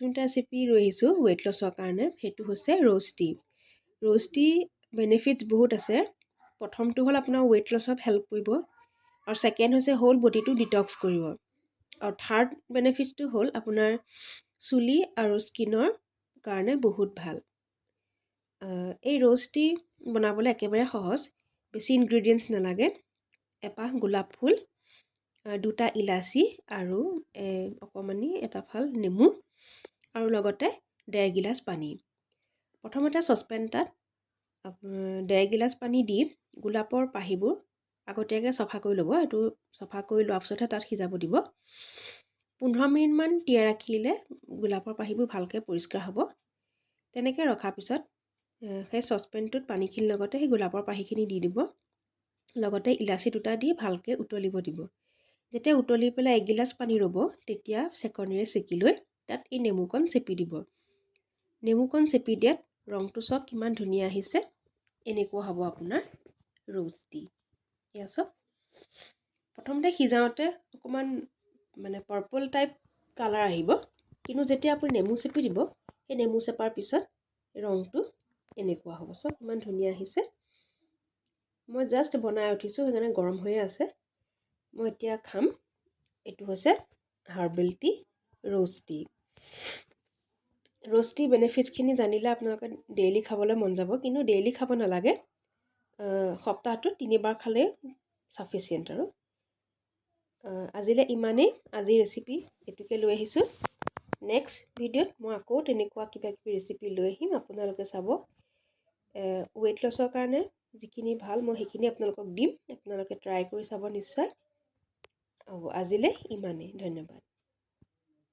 নতুন এটা ৰেচিপি লৈ আহিছোঁ ৱেইট লছৰ কাৰণে। সেইটো হৈছে rose tea. Rose T benefits বহুত আছে। প্ৰথমটো হ'ল আপোনাৰ ৱেইট লছত হেল্প কৰিব, আৰু ছেকেণ্ড হৈছে হ'ল বডিটো ডিটক্স কৰিব, আৰু থাৰ্ড বেনিফিটছটো হ'ল আপোনাৰ চুলি আৰু স্কিনৰ কাৰণে বহুত ভাল। এই ৰ'জ টি বনাবলৈ একেবাৰে সহজ, বেছি ইনগ্ৰিডিয়েণ্টছ নালাগে। এপাহ গোলাপ ফুল, দুটা ইলাচি, আৰু অকণমানি এটা ফাল নেমু, আৰু লগতে 1.5 গিলাচ পানী। প্ৰথমতে চচপেন এটাত 1.5 গিলাচ পানী দি গোলাপৰ পাহিবোৰ আগতীয়াকৈ চফা কৰি ল'ব। এইটো চফা কৰি লোৱাৰ পিছতহে তাত সিজাব দিব। 15 মিনিটমান তিয়াই ৰাখিলে গোলাপৰ পাহিবোৰ ভালকৈ পৰিষ্কাৰ হ'ব। তেনেকৈ ৰখাৰ পিছত সেই চচপেনটোত পানীখিনিৰ লগতে সেই গোলাপৰ পাহিখিনি দি দিব, লগতে ইলাচি দুটা দি ভালকৈ উতলিব দিব। যেতিয়া উতলি পেলাই 1 গিলাচ পানী ৰ'ব, তেতিয়া চেকনিৰে চেকি লৈ তাত এই নেমুকণ চেপি দিব। নেমুকণ চেপি দিয়াত ৰংটো চাওক কিমান ধুনীয়া আহিছে। এনেকুৱা হ'ব আপোনাৰ ৰ'জ টি। এয়া চাওক, প্ৰথমতে সিজাওঁতে অকণমান পাৰ্পল টাইপ কালাৰ আহিব, কিন্তু যেতিয়া আপুনি নেমু চেপি দিব, সেই নেমু চেপাৰ পিছত ৰংটো এনেকুৱা হ'ব। চাওক কিমান ধুনীয়া আহিছে। মই জাষ্ট বনাই উঠিছোঁ, সেইকাৰণে গৰম হৈয়ে আছে। মই এতিয়া খাম। এইটো হৈছে herbal tea, rose tea. Rose tea বেনিফিটছখিনি জানিলে আপোনালোকে ডেইলি খাবলৈ মন যাব, কিন্তু ডেইলি খাব নালাগে। সপ্তাহটোত 3 বাৰ খালেই ছাফিচিয়েণ্ট। আৰু আজিলৈ ইমানেই। আজিৰ ৰেচিপি এইটোকে লৈ আহিছোঁ। নেক্সট ভিডিঅ'ত মই আকৌ তেনেকুৱা কিবা কিবি ৰেচিপি লৈ আহিম। আপোনালোকে চাব। ৱেইট লছৰ কাৰণে যিখিনি ভাল মই সেইখিনি আপোনালোকক দিম। আপোনালোকে ট্ৰাই কৰি চাব নিশ্চয়। হ'ব, আজিলৈ ইমানেই। ধন্যবাদ।